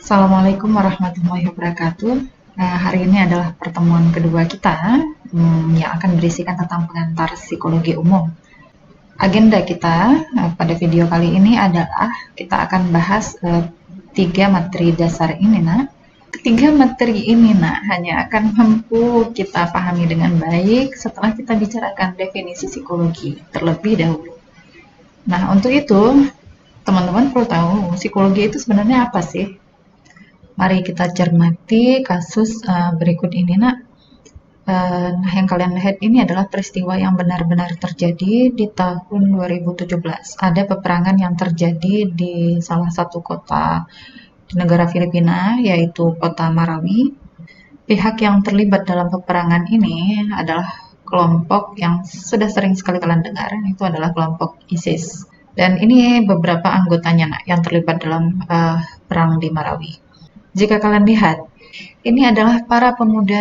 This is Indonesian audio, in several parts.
Assalamualaikum warahmatullahi wabarakatuh. Hari ini adalah pertemuan kedua kita yang akan berisikan tentang pengantar psikologi umum. Agenda kita pada video kali ini adalah kita akan bahas tiga materi dasar ini, Nak. Ketiga materi ini, Nak, hanya akan mampu kita pahami dengan baik setelah kita bicarakan definisi psikologi terlebih dahulu. Nah, untuk itu, teman-teman perlu tahu psikologi itu sebenarnya apa sih? Mari kita cermati kasus berikut ini, Nak. Nah, yang kalian lihat ini adalah peristiwa yang benar-benar terjadi di tahun 2017. Ada peperangan yang terjadi di salah satu kota di negara Filipina, yaitu kota Marawi. Pihak yang terlibat dalam peperangan ini adalah kelompok yang sudah sering sekali kalian dengar, itu adalah kelompok ISIS. Dan ini beberapa anggotanya, Nak, yang terlibat dalam perang di Marawi. Jika kalian lihat, ini adalah para pemuda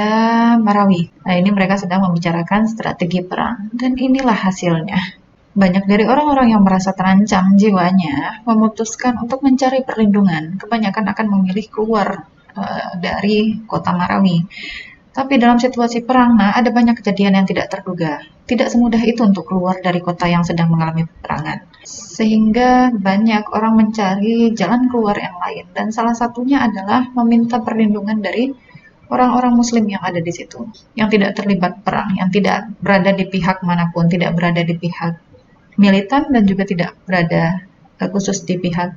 Marawi. Nah, ini mereka sedang membicarakan strategi perang. Dan inilah hasilnya. Banyak dari orang-orang yang merasa terancam jiwanya memutuskan untuk mencari perlindungan. Kebanyakan akan memilih keluar dari kota Marawi. Tapi dalam situasi perang, nah, ada banyak kejadian yang tidak terduga. Tidak semudah itu untuk keluar dari kota yang sedang mengalami peperangan. Sehingga banyak orang mencari jalan keluar yang lain. Dan salah satunya adalah meminta perlindungan dari orang-orang muslim yang ada di situ. Yang tidak terlibat perang, yang tidak berada di pihak manapun, tidak berada di pihak militan dan juga tidak berada khusus di pihak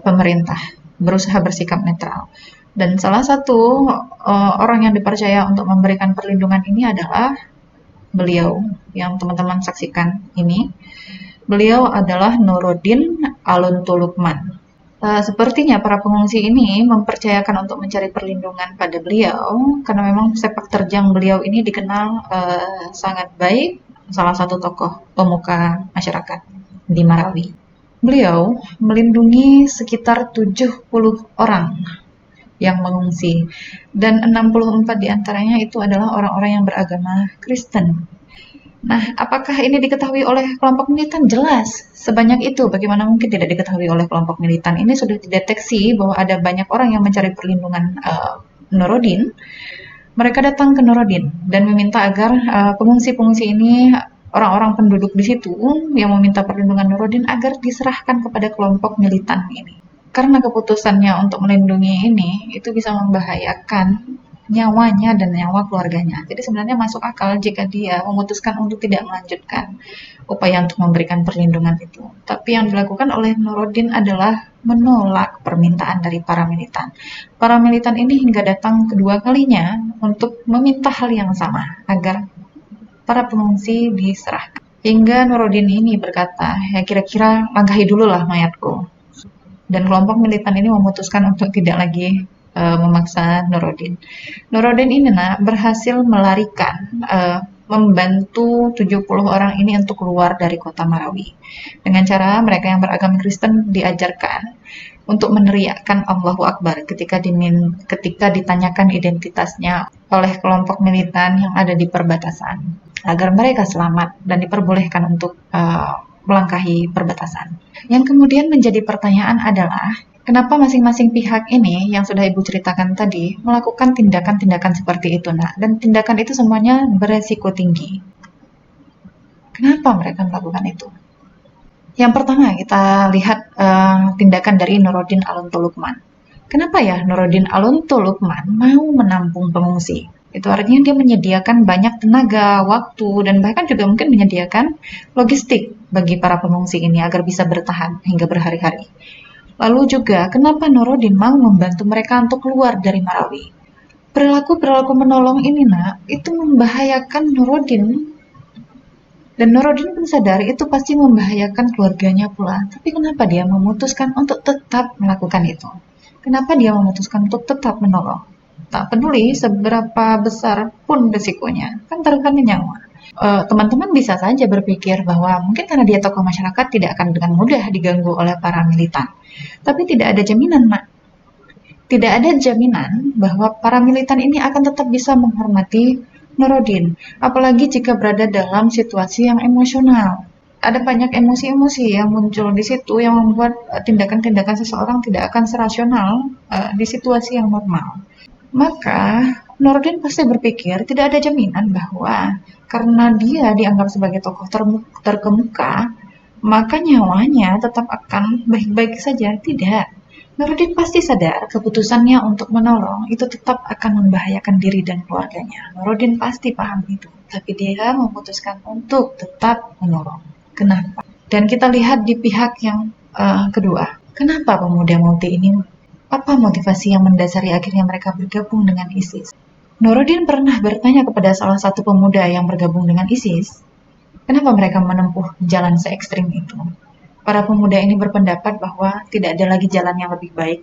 pemerintah. Berusaha bersikap netral. Dan salah satu orang yang dipercaya untuk memberikan perlindungan ini adalah beliau yang teman-teman saksikan ini. Beliau adalah Nuruddin Aluntulukman. Sepertinya para pengungsi ini mempercayakan untuk mencari perlindungan pada beliau karena memang sepak terjang beliau ini dikenal sangat baik, salah satu tokoh pemuka masyarakat di Marawi. Beliau melindungi sekitar 70 orang yang mengungsi, dan 64 diantaranya itu adalah orang-orang yang beragama Kristen. Nah, apakah ini diketahui oleh kelompok militan? Jelas, sebanyak itu. Bagaimana mungkin tidak diketahui oleh kelompok militan? Ini sudah dideteksi bahwa ada banyak orang yang mencari perlindungan Nuruddin. Mereka datang ke Nuruddin dan meminta agar pengungsi-pengungsi ini, orang-orang penduduk di situ yang meminta perlindungan Nuruddin agar diserahkan kepada kelompok militan ini. Karena keputusannya untuk melindungi ini, itu bisa membahayakan nyawanya dan nyawa keluarganya. Jadi sebenarnya masuk akal jika dia memutuskan untuk tidak melanjutkan upaya untuk memberikan perlindungan itu. Tapi yang dilakukan oleh Nuruddin adalah menolak permintaan dari para militan. Para militan ini hingga datang kedua kalinya untuk meminta hal yang sama, agar para pengungsi diserahkan. Hingga Nuruddin ini berkata, ya kira-kira langkahi dulu lah mayatku. Dan kelompok militan ini memutuskan untuk tidak lagi memaksa Nuruddin. Nuruddin ini berhasil melarikan, membantu 70 orang ini untuk keluar dari kota Marawi. Dengan cara mereka yang beragama Kristen diajarkan untuk meneriakkan Allahu Akbar ketika ditanyakan identitasnya oleh kelompok militan yang ada di perbatasan, agar mereka selamat dan diperbolehkan untuk melangkahi perbatasan. Yang kemudian menjadi pertanyaan adalah, kenapa masing-masing pihak ini yang sudah Ibu ceritakan tadi melakukan tindakan-tindakan seperti itu, Nak? Dan tindakan itu semuanya beresiko tinggi. Kenapa mereka melakukan itu? Yang pertama kita lihat tindakan dari Nuruddin Aluntulukman. Kenapa ya Nuruddin Aluntulukman mau menampung pengungsi? Itu artinya dia menyediakan banyak tenaga, waktu, dan bahkan juga mungkin menyediakan logistik bagi para pengungsi ini agar bisa bertahan hingga berhari-hari. Lalu juga, kenapa Nuruddin mau membantu mereka untuk keluar dari Marawi? Perilaku-perilaku menolong ini, Nak, itu membahayakan Nuruddin. Dan Nuruddin pun sadar itu pasti membahayakan keluarganya pula. Tapi kenapa dia memutuskan untuk tetap melakukan itu? Kenapa dia memutuskan untuk tetap menolong? Tak peduli seberapa besar pun risikonya, kan taruhannya nyawa. Teman-teman bisa saja berpikir bahwa mungkin karena dia tokoh masyarakat tidak akan dengan mudah diganggu oleh para militan. Tapi tidak ada jaminan, Mak. Tidak ada jaminan bahwa para militan ini akan tetap bisa menghormati Nuruddin, apalagi jika berada dalam situasi yang emosional. ada banyak emosi-emosi yang muncul di situ yang membuat tindakan-tindakan seseorang tidak akan serasional di situasi yang normal. Maka Nurdin pasti berpikir tidak ada jaminan bahwa karena dia dianggap sebagai tokoh terkemuka, maka nyawanya tetap akan baik-baik saja. Tidak. Nurdin pasti sadar keputusannya untuk menolong itu tetap akan membahayakan diri dan keluarganya. Nurdin pasti paham itu, tapi dia memutuskan untuk tetap menolong. Kenapa? Dan kita lihat di pihak yang kedua. Kenapa pemuda multi ini, apa motivasi yang mendasari akhirnya mereka bergabung dengan ISIS? Nurdin pernah bertanya kepada salah satu pemuda yang bergabung dengan ISIS, kenapa mereka menempuh jalan se ekstrim itu? Para pemuda ini berpendapat bahwa tidak ada lagi jalan yang lebih baik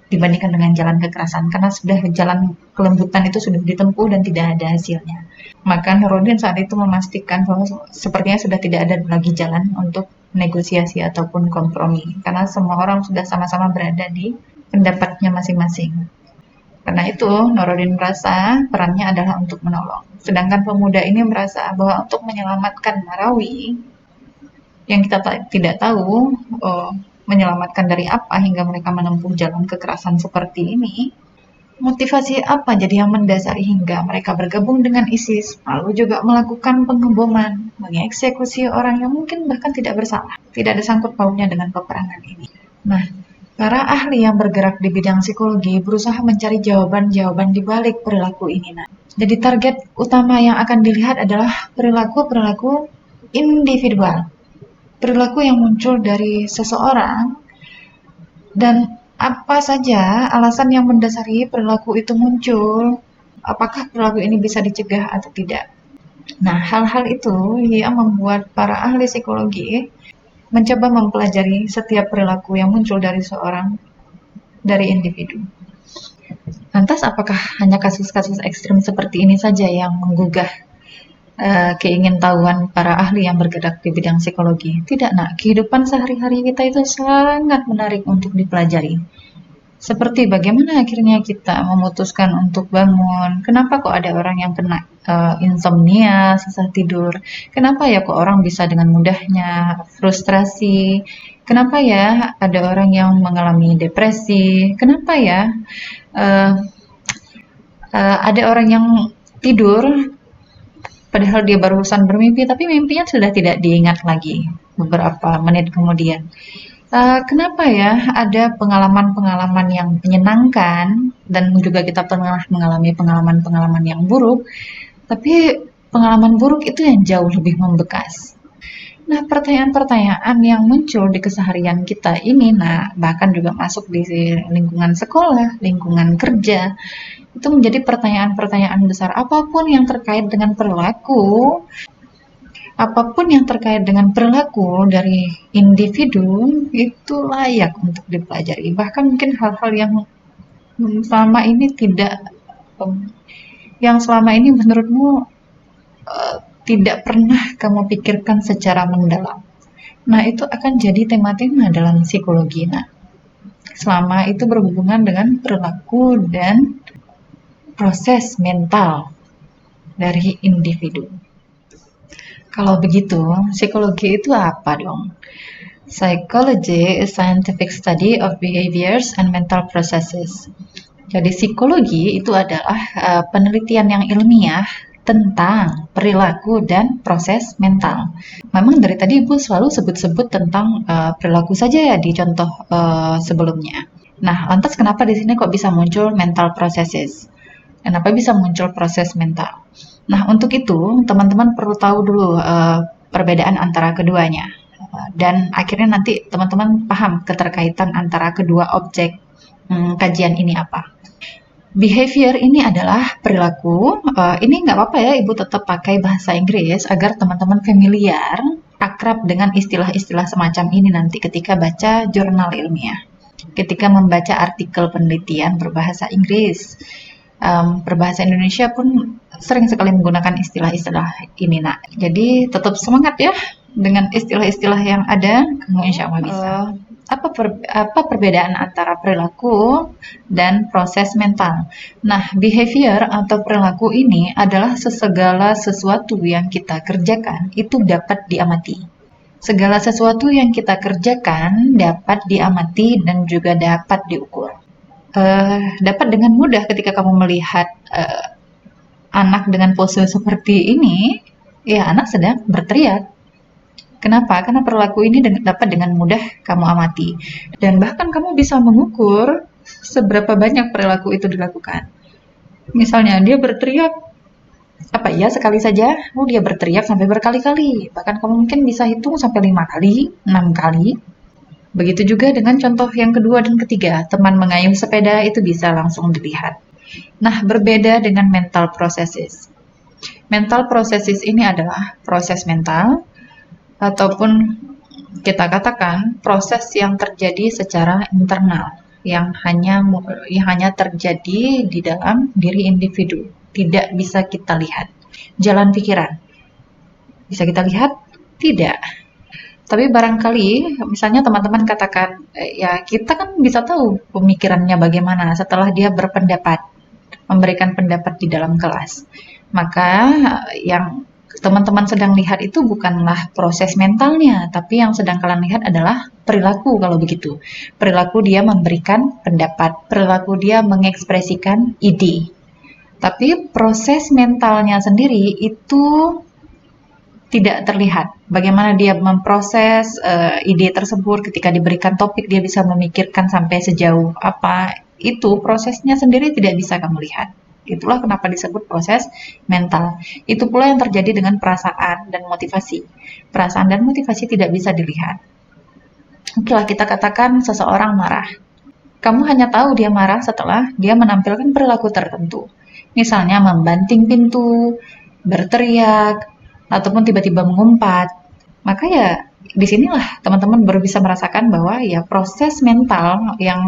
dibandingkan dengan jalan kekerasan, karena sudah jalan kelembutan itu sudah ditempuh dan tidak ada hasilnya. Maka Nurdin saat itu memastikan bahwa sepertinya sudah tidak ada lagi jalan untuk negosiasi ataupun kompromi, karena semua orang sudah sama-sama berada di pendapatnya masing-masing. Karena itu, Nurdin merasa perannya adalah untuk menolong. Sedangkan pemuda ini merasa bahwa untuk menyelamatkan Marawi, yang kita tidak tahu menyelamatkan dari apa hingga mereka menempuh jalan kekerasan seperti ini, motivasi apa jadi yang mendasari hingga mereka bergabung dengan ISIS, lalu juga melakukan pengeboman, mengeksekusi orang yang mungkin bahkan tidak bersalah, tidak ada sangkut pautnya dengan peperangan ini. Nah, para ahli yang bergerak di bidang psikologi berusaha mencari jawaban-jawaban di balik perilaku ini. Nah, jadi target utama yang akan dilihat adalah perilaku-perilaku individual. Perilaku yang muncul dari seseorang dan apa saja alasan yang mendasari perilaku itu muncul, apakah perilaku ini bisa dicegah atau tidak. Nah, hal-hal itu yang membuat para ahli psikologi mencoba mempelajari setiap perilaku yang muncul dari individu. Lantas apakah hanya kasus-kasus ekstrim seperti ini saja yang menggugah keingintahuan para ahli yang bergerak di bidang psikologi? Tidak, nak. Kehidupan sehari-hari kita itu sangat menarik untuk dipelajari. Seperti bagaimana akhirnya kita memutuskan untuk bangun. Kenapa kok ada orang yang kena insomnia, susah tidur? Kenapa ya kok orang bisa dengan mudahnya frustrasi? Kenapa ya ada orang yang mengalami depresi? Kenapa ya ada orang yang tidur padahal dia barusan bermimpi, tapi mimpinya sudah tidak diingat lagi beberapa menit kemudian. Kenapa ya ada pengalaman-pengalaman yang menyenangkan dan juga kita pernah mengalami pengalaman-pengalaman yang buruk, tapi pengalaman buruk itu yang jauh lebih membekas. Nah, pertanyaan-pertanyaan yang muncul di keseharian kita ini, nah bahkan juga masuk di lingkungan sekolah, lingkungan kerja, itu menjadi pertanyaan-pertanyaan besar. Apapun yang terkait dengan perilaku dari individu itu layak untuk dipelajari. Bahkan mungkin hal-hal yang selama ini menurutmu tidak pernah kamu pikirkan secara mendalam. Nah, itu akan jadi tema-tema dalam psikologi. Nah, selama itu berhubungan dengan perilaku dan proses mental dari individu. Kalau begitu, psikologi itu apa dong? Psychology is scientific study of behaviors and mental processes. Jadi psikologi itu adalah penelitian yang ilmiah tentang perilaku dan proses mental. Memang dari tadi Ibu selalu sebut-sebut tentang perilaku saja ya di contoh sebelumnya. Nah, lantas kenapa di sini kok bisa muncul mental processes? Kenapa bisa muncul proses mental? Nah, untuk itu teman-teman perlu tahu dulu perbedaan antara keduanya. Dan akhirnya nanti teman-teman paham keterkaitan antara kedua objek kajian ini apa. Behavior ini adalah perilaku. Ini nggak apa-apa ya, Ibu tetap pakai bahasa Inggris agar teman-teman familiar, akrab dengan istilah-istilah semacam ini nanti ketika baca jurnal ilmiah. Ketika membaca artikel penelitian berbahasa Inggris, berbahasa Indonesia pun sering sekali menggunakan istilah-istilah ini, nak. Jadi tetap semangat ya dengan istilah-istilah yang ada, kamu insya Allah bisa. Apa perbedaan antara perilaku dan proses mental? Nah, behavior atau perilaku ini adalah segala sesuatu yang kita kerjakan itu dapat diamati. Segala sesuatu yang kita kerjakan dapat diamati dan juga dapat diukur. Dapat dengan mudah ketika kamu melihat anak dengan pose seperti ini, ya anak sedang berteriak. Kenapa? Karena perilaku ini dapat dengan mudah kamu amati. Dan bahkan kamu bisa mengukur seberapa banyak perilaku itu dilakukan. Misalnya dia berteriak, apa iya sekali saja? Oh, dia berteriak sampai berkali-kali. Bahkan kamu mungkin bisa hitung sampai 5 kali, 6 kali. Begitu juga dengan contoh yang kedua dan ketiga, teman mengayuh sepeda itu bisa langsung dilihat. Nah, berbeda dengan mental processes. Mental processes ini adalah proses mental ataupun kita katakan proses yang terjadi secara internal yang hanya terjadi di dalam diri individu, tidak bisa kita lihat. Jalan pikiran bisa kita lihat? Tidak. Tapi barangkali misalnya teman-teman katakan, ya kita kan bisa tahu pemikirannya bagaimana setelah dia berpendapat, memberikan pendapat di dalam kelas. Maka yang teman-teman sedang lihat itu bukanlah proses mentalnya, tapi yang sedang kalian lihat adalah perilaku kalau begitu. Perilaku dia memberikan pendapat, perilaku dia mengekspresikan ide. Tapi proses mentalnya sendiri itu tidak terlihat. Bagaimana dia memproses ide tersebut ketika diberikan topik, dia bisa memikirkan sampai sejauh apa. Itu prosesnya sendiri tidak bisa kamu lihat. Itulah kenapa disebut proses mental. Itu pula yang terjadi dengan perasaan dan motivasi. Perasaan dan motivasi tidak bisa dilihat. Oke lah, kita katakan seseorang marah. Kamu hanya tahu dia marah setelah dia menampilkan perilaku tertentu. Misalnya membanting pintu, berteriak, ataupun tiba-tiba mengumpat. Maka ya disinilah teman-teman baru bisa merasakan bahwa ya proses mental yang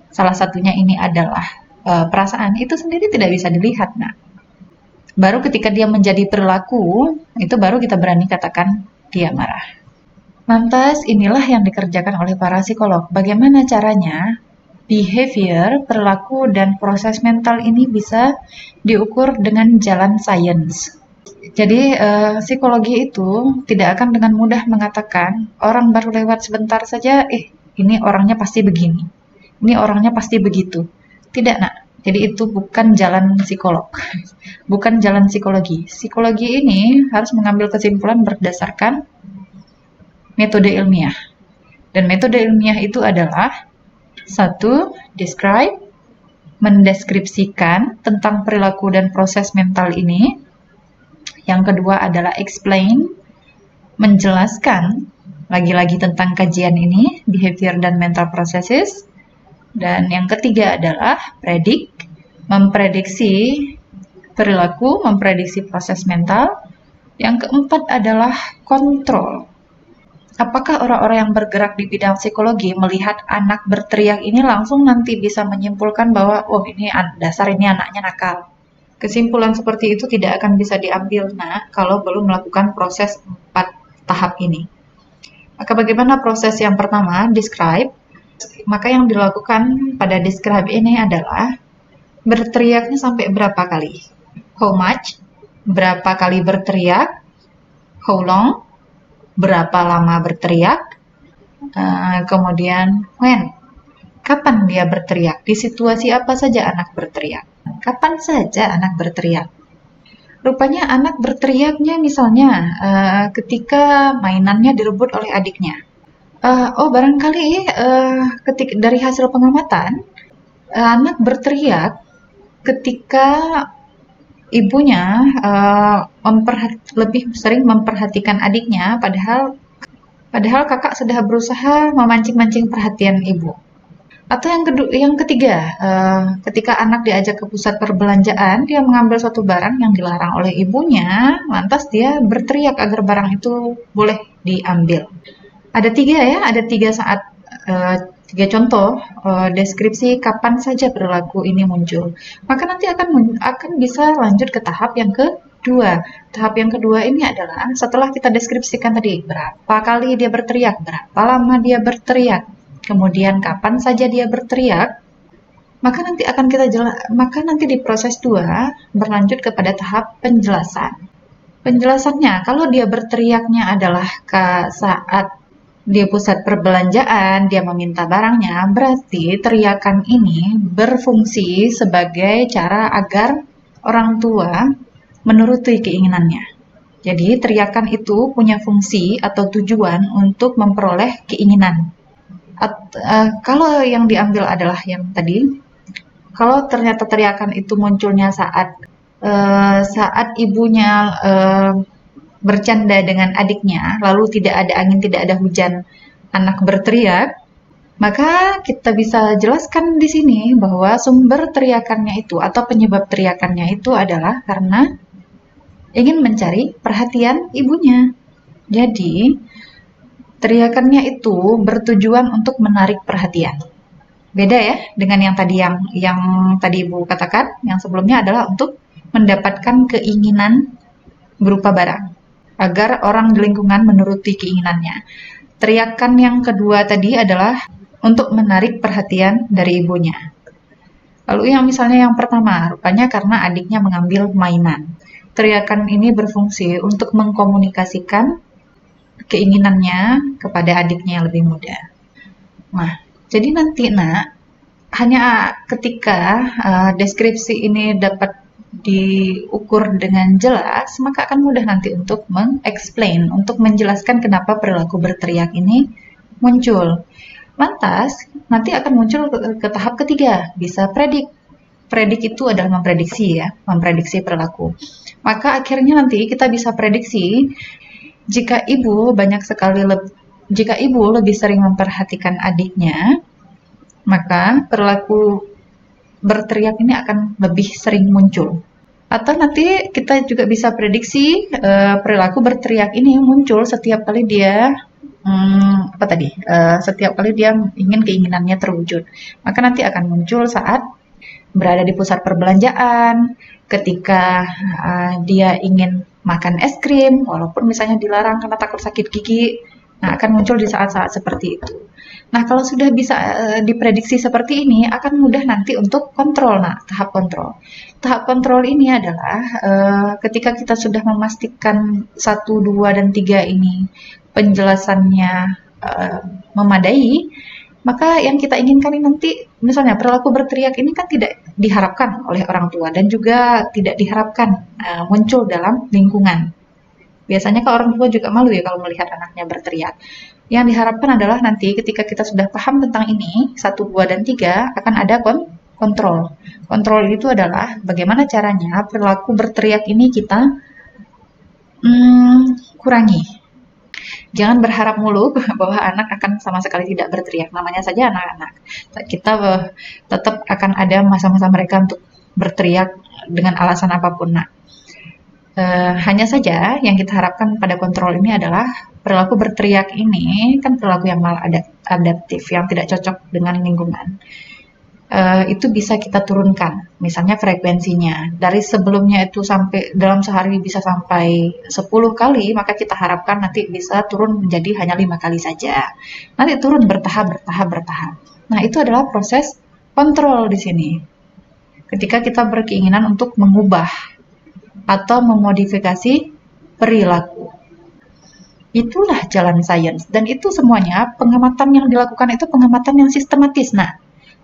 salah satunya ini adalah perasaan itu sendiri tidak bisa dilihat. Nah, baru ketika dia menjadi perilaku, itu baru kita berani katakan dia marah. Lantas inilah yang dikerjakan oleh para psikolog. Bagaimana caranya behavior, perilaku, dan proses mental ini bisa diukur dengan jalan sains. Jadi psikologi itu tidak akan dengan mudah mengatakan orang baru lewat sebentar saja, ini orangnya pasti begini, ini orangnya pasti begitu. Tidak, nak. Jadi itu bukan jalan psikolog, bukan jalan psikologi. Psikologi ini harus mengambil kesimpulan berdasarkan metode ilmiah. Dan metode ilmiah itu adalah satu, describe, mendeskripsikan tentang perilaku dan proses mental ini. Yang kedua adalah explain, menjelaskan lagi-lagi tentang kajian ini, behavior dan mental processes. Dan yang ketiga adalah predict, memprediksi perilaku, memprediksi proses mental. Yang keempat adalah kontrol. Apakah orang-orang yang bergerak di bidang psikologi melihat anak berteriak ini langsung nanti bisa menyimpulkan bahwa, oh ini dasar ini anaknya nakal. Kesimpulan seperti itu tidak akan bisa diambil kalau belum melakukan proses 4 tahap ini. Maka bagaimana proses yang pertama, describe. Maka yang dilakukan pada describe ini adalah berteriaknya sampai berapa kali. How much, berapa kali berteriak. How long, berapa lama berteriak. Kemudian when, kapan dia berteriak, di situasi apa saja anak berteriak. Kapan saja anak berteriak. Rupanya anak berteriaknya misalnya ketika mainannya direbut oleh adiknya. Barangkali ketika dari hasil pengamatan, anak berteriak ketika ibunya lebih sering memperhatikan adiknya, padahal kakak sudah berusaha memancing-mancing perhatian ibu. Atau yang ketiga, ketika anak diajak ke pusat perbelanjaan, dia mengambil suatu barang yang dilarang oleh ibunya, lantas dia berteriak agar barang itu boleh diambil. Ada tiga contoh deskripsi kapan saja perilaku ini muncul. Maka nanti akan bisa lanjut ke tahap yang kedua. Tahap yang kedua ini adalah setelah kita deskripsikan tadi berapa kali dia berteriak, berapa lama dia berteriak, kemudian kapan saja dia berteriak, maka nanti di proses 2 berlanjut kepada tahap penjelasan. Penjelasannya, kalau dia berteriaknya adalah saat di pusat perbelanjaan, dia meminta barangnya, berarti teriakan ini berfungsi sebagai cara agar orang tua menuruti keinginannya. Jadi, teriakan itu punya fungsi atau tujuan untuk memperoleh keinginan. Kalau yang diambil adalah yang tadi, kalau ternyata teriakan itu munculnya saat ibunya bercanda dengan adiknya, lalu tidak ada angin, tidak ada hujan, anak berteriak, maka kita bisa jelaskan di sini bahwa sumber teriakannya itu atau penyebab teriakannya itu adalah karena ingin mencari perhatian ibunya. Jadi, teriakannya itu bertujuan untuk menarik perhatian. Beda ya dengan yang tadi Ibu katakan, yang sebelumnya adalah untuk mendapatkan keinginan berupa barang agar orang di lingkungan menuruti keinginannya. Teriakan yang kedua tadi adalah untuk menarik perhatian dari ibunya. Lalu yang misalnya yang pertama, rupanya karena adiknya mengambil mainan. Teriakan ini berfungsi untuk mengkomunikasikan keinginannya kepada adiknya yang lebih muda. Nah, jadi nanti hanya ketika deskripsi ini dapat diukur dengan jelas, maka akan mudah nanti untuk mengexplain, untuk menjelaskan kenapa perilaku berteriak ini muncul. Lantas, nanti akan muncul ke tahap ketiga, bisa predik. Predik itu adalah memprediksi ya, memprediksi perilaku. Maka akhirnya nanti kita bisa prediksi jika ibu lebih sering memperhatikan adiknya, maka perilaku berteriak ini akan lebih sering muncul. Atau nanti kita juga bisa prediksi perilaku berteriak ini muncul setiap kali dia setiap kali dia ingin keinginannya terwujud. Maka nanti akan muncul saat berada di pusat perbelanjaan, ketika dia ingin makan es krim, walaupun misalnya dilarang karena takut sakit gigi. Nah, akan muncul di saat-saat seperti itu. Nah, kalau sudah bisa diprediksi seperti ini, akan mudah nanti untuk kontrol. Nah, tahap kontrol. Tahap kontrol ini adalah ketika kita sudah memastikan 1, 2, dan 3 ini penjelasannya memadai, maka yang kita inginkan ini nanti, misalnya perilaku berteriak ini kan tidak diharapkan oleh orang tua dan juga tidak diharapkan muncul dalam lingkungan. Biasanya kan orang tua juga malu ya kalau melihat anaknya berteriak. Yang diharapkan adalah nanti ketika kita sudah paham tentang ini, 1, 2, dan 3, akan ada kontrol. Kontrol itu adalah bagaimana caranya perilaku berteriak ini kita kurangi. Jangan berharap mulu bahwa anak akan sama sekali tidak berteriak. Namanya saja anak-anak. Kita tetap akan ada masa-masa mereka untuk berteriak dengan alasan apapun. Nah, hanya saja yang kita harapkan pada kontrol ini adalah perilaku berteriak ini kan perilaku yang maladaptif, yang tidak cocok dengan lingkungan. Itu bisa kita turunkan, misalnya frekuensinya. Dari sebelumnya itu sampai dalam sehari bisa sampai 10 kali, maka kita harapkan nanti bisa turun menjadi hanya 5 kali saja. Nanti turun bertahap. Nah, itu adalah proses kontrol di sini. Ketika kita berkeinginan untuk mengubah atau memodifikasi perilaku. Itulah jalan sains. Dan itu semuanya pengamatan yang dilakukan itu pengamatan yang sistematis. Nah,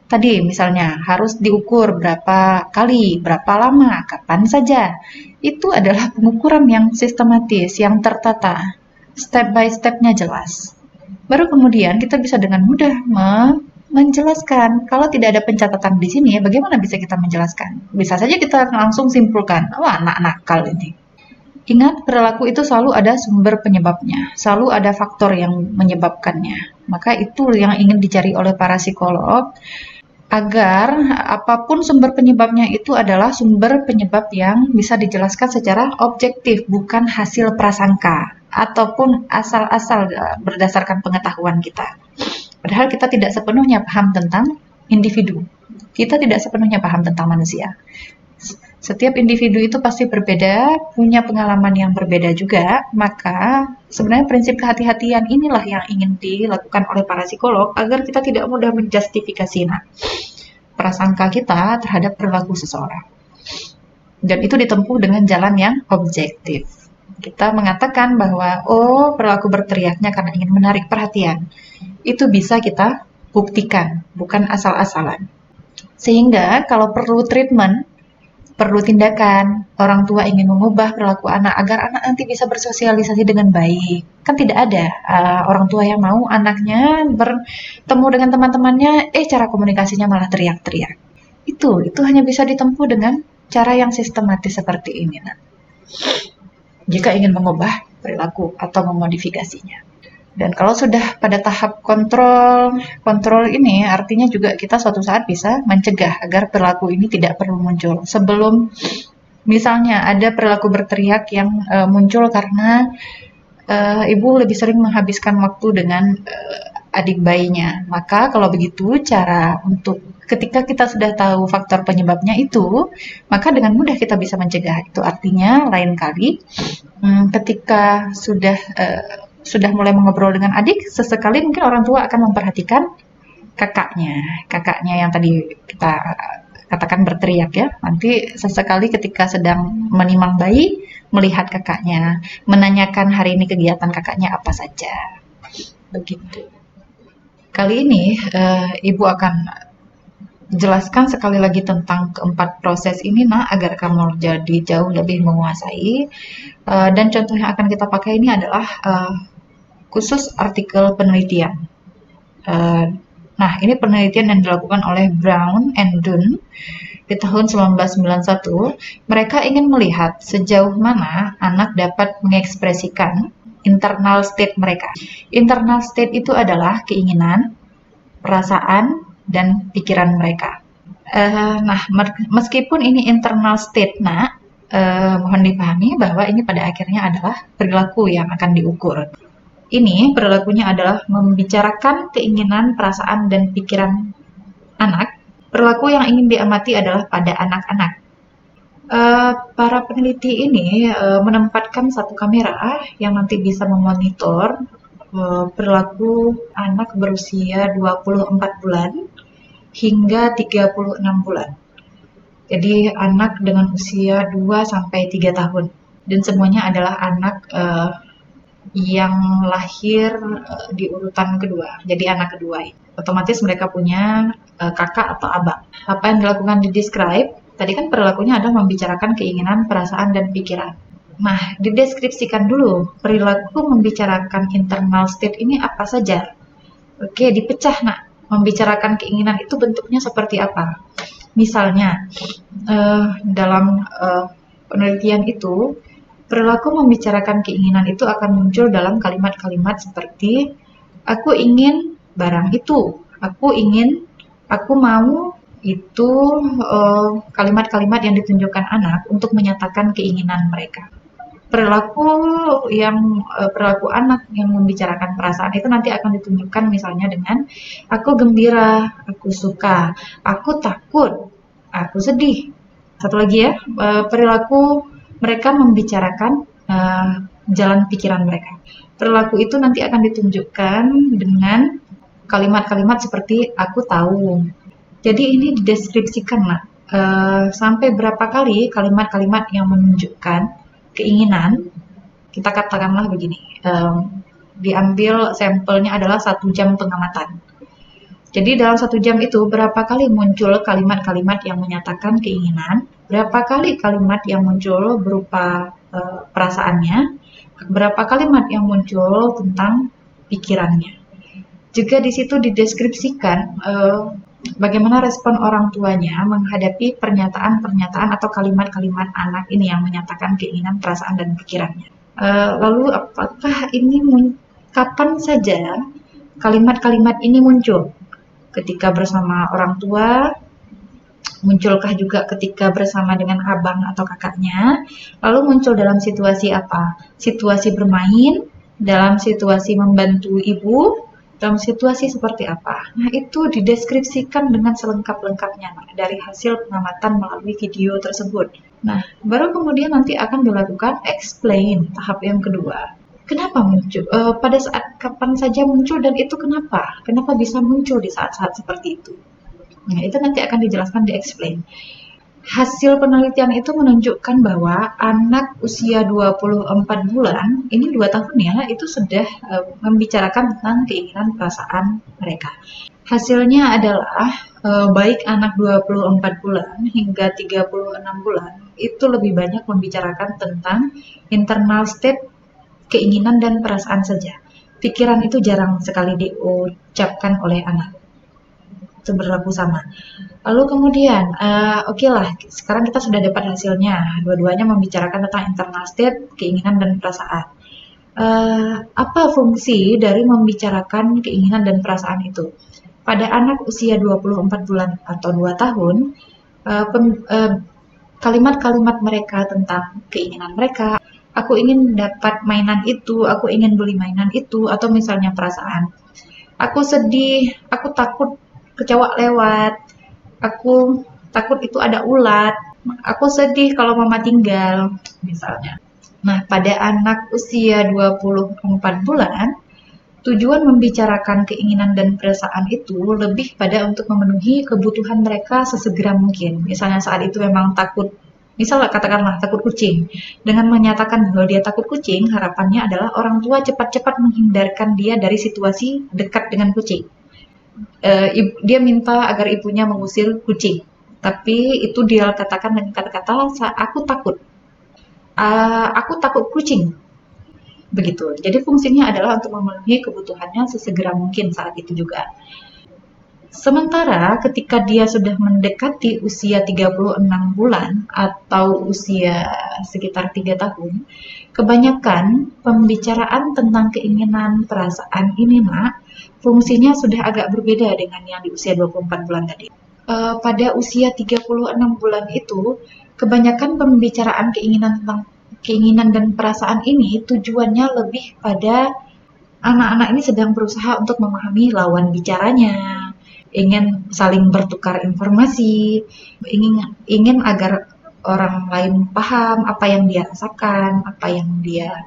tadi misalnya harus diukur berapa kali, berapa lama, kapan saja. Itu adalah pengukuran yang sistematis, yang tertata. Step by step-nya jelas. Baru kemudian kita bisa dengan mudah menjelaskan. Kalau tidak ada pencatatan di sini, bagaimana bisa kita menjelaskan? Bisa saja kita langsung simpulkan, wah anak nakal ini. Ingat, perilaku itu selalu ada sumber penyebabnya, selalu ada faktor yang menyebabkannya. Maka itu yang ingin dicari oleh para psikolog, agar apapun sumber penyebabnya itu adalah sumber penyebab yang bisa dijelaskan secara objektif, bukan hasil prasangka, ataupun asal-asal berdasarkan pengetahuan kita. Padahal kita tidak sepenuhnya paham tentang individu. Kita tidak sepenuhnya paham tentang manusia. Setiap individu itu pasti berbeda, punya pengalaman yang berbeda juga, maka sebenarnya prinsip kehati-hatian inilah yang ingin dilakukan oleh para psikolog agar kita tidak mudah menjustifikasi prasangka kita terhadap perilaku seseorang. Dan itu ditempuh dengan jalan yang objektif. Kita mengatakan bahwa, oh, perilaku berteriaknya karena ingin menarik perhatian. Itu bisa kita buktikan, bukan asal-asalan. Sehingga kalau perlu treatment, perlu tindakan, orang tua ingin mengubah perilaku anak agar anak nanti bisa bersosialisasi dengan baik. Kan tidak ada orang tua yang mau anaknya bertemu dengan teman-temannya, cara komunikasinya malah teriak-teriak. Itu hanya bisa ditempuh dengan cara yang sistematis seperti ini. Nah, jika ingin mengubah perilaku atau memodifikasinya. Dan kalau sudah pada tahap kontrol ini artinya juga kita suatu saat bisa mencegah agar perilaku ini tidak perlu muncul. Sebelum misalnya ada perilaku berteriak yang muncul karena ibu lebih sering menghabiskan waktu dengan adik bayinya. Maka kalau begitu cara untuk ketika kita sudah tahu faktor penyebabnya itu, maka dengan mudah kita bisa mencegah. Itu artinya lain kali ketika sudah mulai mengobrol dengan adik, sesekali mungkin orang tua akan memperhatikan kakaknya yang tadi kita katakan berteriak ya. Nanti sesekali ketika sedang menimang bayi, melihat kakaknya, menanyakan hari ini kegiatan kakaknya apa saja. Begitu. Kali ini Ibu akan jelaskan sekali lagi tentang keempat proses ini agar kamu jadi jauh lebih menguasai. Dan contoh yang akan kita pakai ini adalah khusus artikel penelitian. Nah, ini penelitian yang dilakukan oleh Brown and Dunn di tahun 1991. Mereka ingin melihat sejauh mana anak dapat mengekspresikan internal state mereka. Internal state itu adalah keinginan, perasaan, dan pikiran mereka. Nah, meskipun ini internal state, mohon dipahami bahwa ini pada akhirnya adalah perilaku yang akan diukur. Ini perilakunya adalah membicarakan keinginan, perasaan, dan pikiran anak. Perilaku yang ingin diamati adalah pada anak-anak. Para peneliti ini menempatkan satu kamera yang nanti bisa memonitor perilaku anak berusia 24 bulan hingga 36 bulan. Jadi anak dengan usia 2-3 tahun. Dan semuanya adalah anak yang lahir di urutan kedua, jadi anak kedua. Otomatis mereka punya kakak atau abang. Apa yang dilakukan di describe, tadi kan perilakunya adalah membicarakan keinginan, perasaan, dan pikiran. Nah, dideskripsikan dulu perilaku membicarakan internal state ini apa saja. Oke, dipecah membicarakan keinginan itu bentuknya seperti apa. Misalnya, dalam penelitian itu, perilaku membicarakan keinginan itu akan muncul dalam kalimat-kalimat seperti aku ingin barang itu, aku mau itu, kalimat-kalimat yang ditunjukkan anak untuk menyatakan keinginan mereka. Perilaku anak yang membicarakan perasaan itu nanti akan ditunjukkan misalnya dengan aku gembira, aku suka, aku takut, aku sedih. Satu lagi ya, perilaku mereka membicarakan jalan pikiran mereka. Perilaku itu nanti akan ditunjukkan dengan kalimat-kalimat seperti aku tahu. Jadi ini dideskripsikan sampai berapa kali kalimat-kalimat yang menunjukkan keinginan. Kita katakanlah begini, diambil sampelnya adalah 1 jam pengamatan. Jadi dalam 1 jam itu berapa kali muncul kalimat-kalimat yang menyatakan keinginan, berapa kali kalimat yang muncul berupa perasaannya, berapa kalimat yang muncul tentang pikirannya. Juga di situ dideskripsikan bagaimana respon orang tuanya menghadapi pernyataan-pernyataan atau kalimat-kalimat anak ini yang menyatakan keinginan, perasaan, dan pikirannya. Lalu apakah ini kapan saja kalimat-kalimat ini muncul? Ketika bersama orang tua, munculkah juga ketika bersama dengan abang atau kakaknya? Lalu muncul dalam situasi apa? Situasi bermain, dalam situasi membantu ibu, dalam situasi seperti apa? Nah, itu dideskripsikan dengan selengkap-lengkapnya dari hasil pengamatan melalui video tersebut. Nah, baru kemudian nanti akan dilakukan explain, tahap yang kedua. Kenapa muncul? Pada saat kapan saja muncul dan itu kenapa? Kenapa bisa muncul di saat-saat seperti itu? Nah, itu nanti akan dijelaskan di explain. Hasil penelitian itu menunjukkan bahwa anak usia 24 bulan, ini 2 tahun ya, itu sudah membicarakan tentang keinginan perasaan mereka. Hasilnya adalah baik anak 24 bulan hingga 36 bulan itu lebih banyak membicarakan tentang internal state keinginan dan perasaan saja. Pikiran itu jarang sekali diucapkan oleh anak. Itu berlaku sama. Lalu kemudian, oke lah, sekarang kita sudah dapat hasilnya. Dua-duanya membicarakan tentang internal state, keinginan dan perasaan. Apa fungsi dari membicarakan keinginan dan perasaan itu? Pada anak usia 24 bulan atau 2 tahun, kalimat-kalimat mereka tentang keinginan mereka, aku ingin dapat mainan itu, aku ingin beli mainan itu, atau misalnya perasaan. Aku sedih, aku takut kecoa lewat, aku takut itu ada ulat, aku sedih kalau mama tinggal, misalnya. Nah, pada anak usia 24 bulan, tujuan membicarakan keinginan dan perasaan itu lebih pada untuk memenuhi kebutuhan mereka sesegera mungkin. Misalnya saat itu memang takut, misalnya katakanlah takut kucing. Dengan menyatakan bahwa dia takut kucing, harapannya adalah orang tua cepat-cepat menghindarkan dia dari situasi dekat dengan kucing. Dia minta agar ibunya mengusir kucing. Tapi itu dia katakan dengan kata-kata, aku takut kucing. Begitu. Jadi fungsinya adalah untuk memenuhi kebutuhannya sesegera mungkin saat itu juga. Sementara ketika dia sudah mendekati usia 36 bulan atau usia sekitar 3 tahun, kebanyakan pembicaraan tentang keinginan perasaan ini, Nak, fungsinya sudah agak berbeda dengan yang di usia 24 bulan tadi. Pada usia 36 bulan itu, kebanyakan pembicaraan keinginan dan perasaan ini tujuannya lebih pada anak-anak ini sedang berusaha untuk memahami lawan bicaranya, ingin saling bertukar informasi, ingin agar orang lain paham apa yang dia rasakan, apa yang dia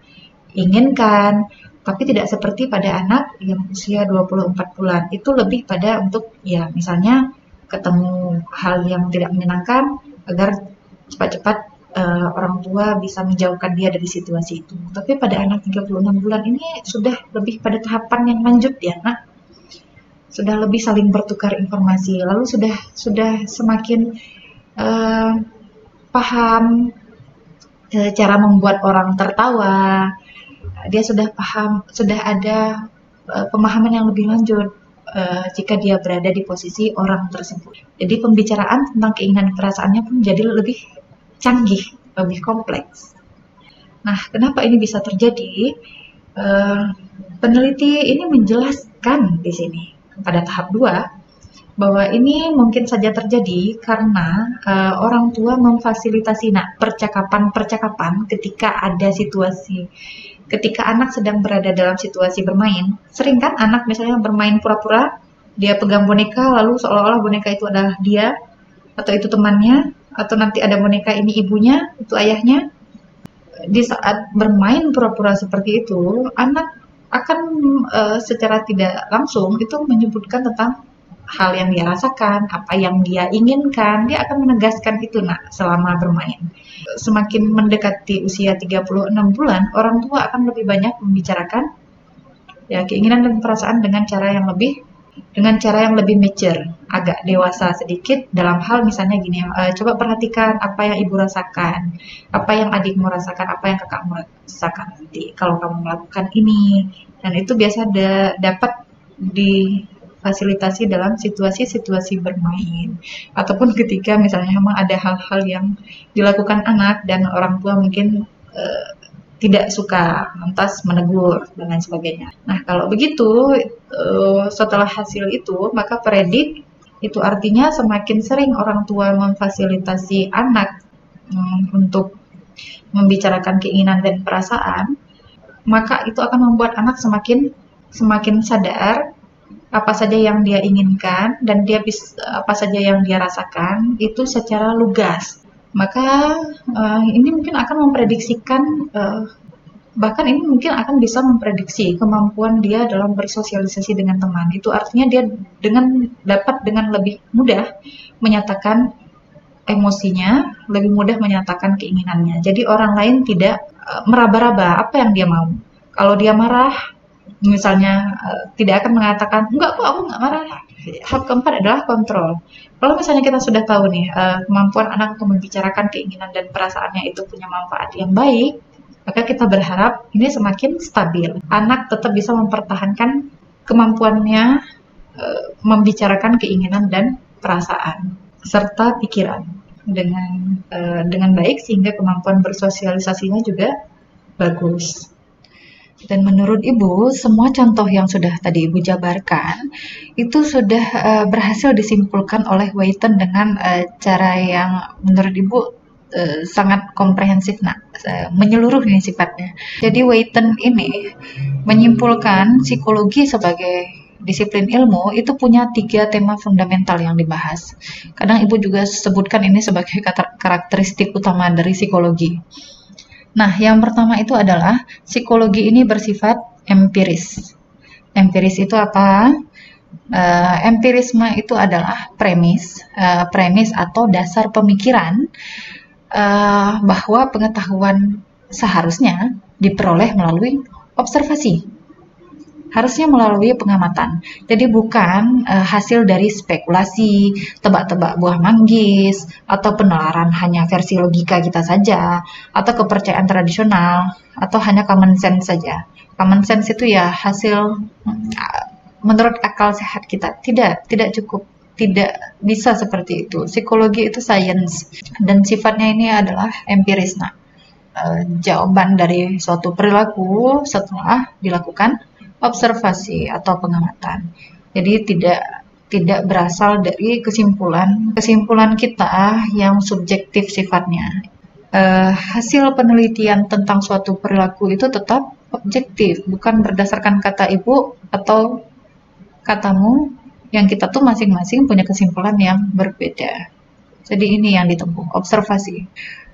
inginkan, tapi tidak seperti pada anak yang usia 24 bulan. Itu lebih pada untuk ya misalnya ketemu hal yang tidak menyenangkan agar cepat-cepat orang tua bisa menjauhkan dia dari situasi itu. Tapi pada anak 36 bulan ini sudah lebih pada tahapan yang lanjut ya, Nak. Sudah lebih saling bertukar informasi, lalu sudah semakin paham cara membuat orang tertawa. Dia sudah paham, sudah ada pemahaman yang lebih lanjut jika dia berada di posisi orang tersebut. Jadi pembicaraan tentang keinginan perasaannya pun jadi lebih canggih, lebih kompleks. Nah, kenapa ini bisa terjadi? Peneliti ini menjelaskan di sini pada tahap 2 bahwa ini mungkin saja terjadi karena orang tua memfasilitasi percakapan ketika ada situasi, ketika anak sedang berada dalam situasi bermain. Sering kan anak misalnya bermain pura-pura, dia pegang boneka lalu seolah-olah boneka itu adalah dia atau itu temannya, atau nanti ada boneka ini ibunya, itu ayahnya. Di saat bermain pura-pura seperti itu, anak akan secara tidak langsung itu menyebutkan tentang hal yang dia rasakan, apa yang dia inginkan, dia akan menegaskan itu selama bermain. Semakin mendekati usia 36 bulan, orang tua akan lebih banyak membicarakan ya keinginan dan perasaan dengan cara yang lebih mature, agak dewasa sedikit dalam hal misalnya gini, coba perhatikan apa yang ibu rasakan, apa yang adikmu rasakan, apa yang kakakmu rasakan nanti kalau kamu melakukan ini. Dan itu biasa dapat difasilitasi dalam situasi-situasi bermain. Ataupun ketika misalnya memang ada hal-hal yang dilakukan anak dan orang tua mungkin tidak suka, lantas menegur dan lain sebagainya. Nah, kalau begitu setelah hasil itu, maka predik itu artinya semakin sering orang tua memfasilitasi anak untuk membicarakan keinginan dan perasaan, maka itu akan membuat anak semakin sadar apa saja yang dia inginkan dan apa saja yang dia rasakan itu secara lugas. Maka ini mungkin akan memprediksikan bahkan ini mungkin akan bisa memprediksi kemampuan dia dalam bersosialisasi dengan teman. Itu artinya dia dapat dengan lebih mudah menyatakan emosinya, lebih mudah menyatakan keinginannya. Jadi orang lain tidak meraba-raba apa yang dia mau. Kalau dia marah, misalnya tidak akan mengatakan, enggak kok aku nggak marah. Hal keempat adalah kontrol. Kalau misalnya kita sudah tahu nih, kemampuan anak untuk membicarakan keinginan dan perasaannya itu punya manfaat yang baik, maka kita berharap ini semakin stabil. Anak tetap bisa mempertahankan kemampuannya membicarakan keinginan dan perasaan serta pikiran dengan baik, sehingga kemampuan bersosialisasinya juga bagus. Dan menurut Ibu, semua contoh yang sudah tadi Ibu jabarkan itu sudah berhasil disimpulkan oleh Wheaton dengan cara yang menurut Ibu sangat komprehensif, menyeluruh ini sifatnya. Jadi Wheaton ini menyimpulkan psikologi sebagai disiplin ilmu itu punya 3 tema fundamental yang dibahas. Kadang Ibu juga sebutkan ini sebagai karakteristik utama dari psikologi. Nah, yang pertama itu adalah psikologi ini bersifat empiris. Empiris itu apa? Empirisme itu adalah premis atau dasar pemikiran bahwa pengetahuan seharusnya diperoleh melalui observasi. Harusnya melalui pengamatan. Jadi bukan hasil dari spekulasi, tebak-tebak buah manggis, atau penalaran hanya versi logika kita saja, atau kepercayaan tradisional, atau hanya common sense saja. Common sense itu ya hasil menurut akal sehat kita. Tidak cukup. Tidak bisa seperti itu. Psikologi itu science, dan sifatnya ini adalah empiris. Jawaban dari suatu perilaku setelah dilakukan observasi atau pengamatan. Jadi tidak berasal dari kesimpulan kita yang subjektif sifatnya. Hasil penelitian tentang suatu perilaku itu tetap objektif, bukan berdasarkan kata Ibu atau katamu, yang kita tuh masing-masing punya kesimpulan yang berbeda. Jadi ini yang ditempuh, observasi.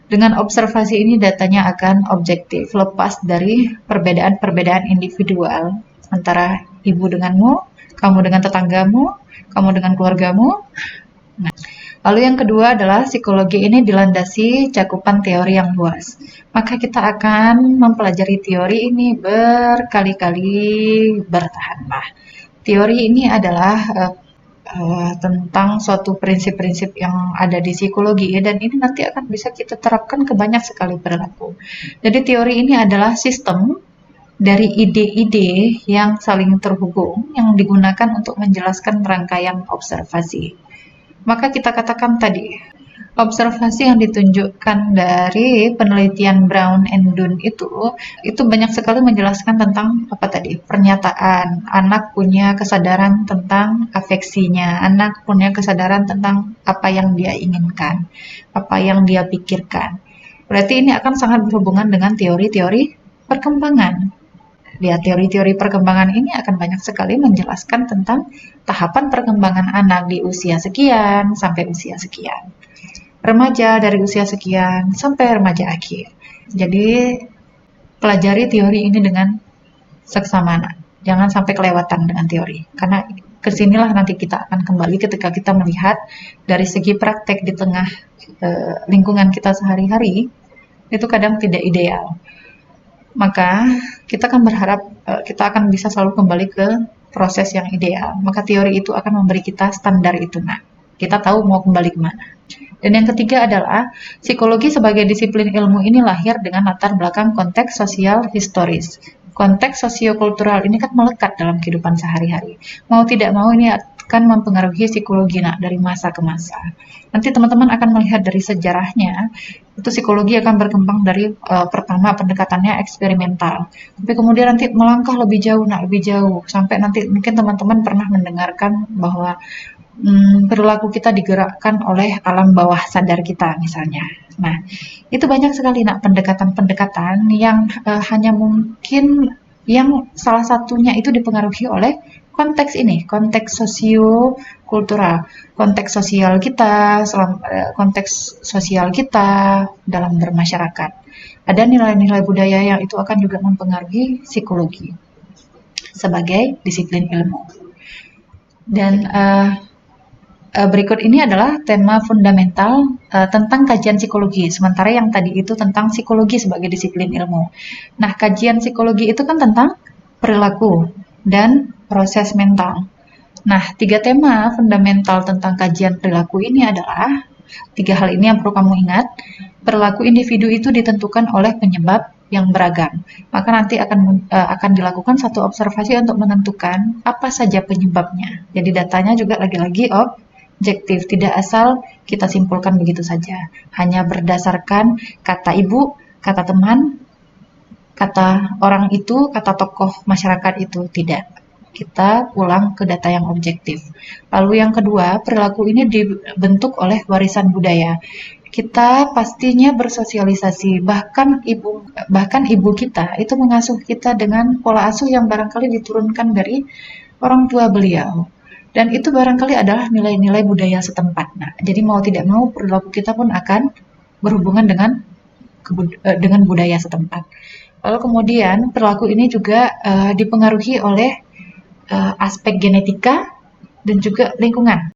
Dengan observasi ini datanya akan objektif, lepas dari perbedaan-perbedaan individual antara ibu denganmu, kamu dengan tetanggamu, kamu dengan keluargamu. Nah, lalu yang kedua adalah psikologi ini dilandasi cakupan teori yang luas. Maka kita akan mempelajari teori ini berkali-kali bertahanlah. Teori ini adalah tentang suatu prinsip-prinsip yang ada di psikologi, dan ini nanti akan bisa kita terapkan ke banyak sekali perilaku. Jadi teori ini adalah sistem dari ide-ide yang saling terhubung yang digunakan untuk menjelaskan rangkaian observasi. Maka kita katakan tadi, observasi yang ditunjukkan dari penelitian Brown and Dunn itu banyak sekali menjelaskan tentang apa tadi? Pernyataan, anak punya kesadaran tentang afeksinya, anak punya kesadaran tentang apa yang dia inginkan, apa yang dia pikirkan. Berarti ini akan sangat berhubungan dengan teori-teori perkembangan. Ya, teori-teori perkembangan ini akan banyak sekali menjelaskan tentang tahapan perkembangan anak di usia sekian sampai usia sekian. Remaja dari usia sekian sampai remaja akhir. Jadi pelajari teori ini dengan seksama. Jangan sampai kelewatan dengan teori. Karena kesinilah nanti kita akan kembali ketika kita melihat dari segi praktek di tengah lingkungan kita sehari-hari, itu kadang tidak ideal. Maka kita akan berharap kita akan bisa selalu kembali ke proses yang ideal. Maka teori itu akan memberi kita standar itu. Kita tahu mau kembali kemana. Dan yang ketiga adalah psikologi sebagai disiplin ilmu ini lahir dengan latar belakang konteks sosial historis. Konteks sosiokultural ini kan melekat dalam kehidupan sehari-hari. Mau tidak mau ini akan mempengaruhi psikologi dari masa ke masa. Nanti teman-teman akan melihat dari sejarahnya, itu psikologi akan berkembang dari pertama pendekatannya eksperimental. Tapi kemudian nanti melangkah lebih jauh, sampai nanti mungkin teman-teman pernah mendengarkan bahwa perilaku kita digerakkan oleh alam bawah sadar kita misalnya. Nah, itu banyak sekali pendekatan-pendekatan yang hanya mungkin yang salah satunya itu dipengaruhi oleh konteks ini, konteks sosio-kultural, konteks sosial kita, konteks sosial kita dalam bermasyarakat. Ada nilai-nilai budaya yang itu akan juga mempengaruhi psikologi sebagai disiplin ilmu. Dan berikut ini adalah tema fundamental tentang kajian psikologi, sementara yang tadi itu tentang psikologi sebagai disiplin ilmu. Nah, kajian psikologi itu kan tentang perilaku dan proses mental. Nah, 3 tema fundamental tentang kajian perilaku ini adalah 3 hal ini yang perlu kamu ingat. Perilaku individu itu ditentukan oleh penyebab yang beragam. Maka nanti akan dilakukan satu observasi untuk menentukan apa saja penyebabnya. Jadi datanya juga lagi-lagi objektif, tidak asal kita simpulkan begitu saja. Hanya berdasarkan kata ibu, kata teman, kata orang itu, kata tokoh masyarakat itu, tidak. Kita pulang ke data yang objektif. Lalu yang kedua, perilaku ini dibentuk oleh warisan budaya. Kita pastinya bersosialisasi, bahkan ibu kita itu mengasuh kita dengan pola asuh yang barangkali diturunkan dari orang tua beliau. Dan itu barangkali adalah nilai-nilai budaya setempat. Nah, jadi mau tidak mau perilaku kita pun akan berhubungan dengan budaya setempat. Lalu kemudian perilaku ini juga dipengaruhi oleh aspek genetika dan juga lingkungan.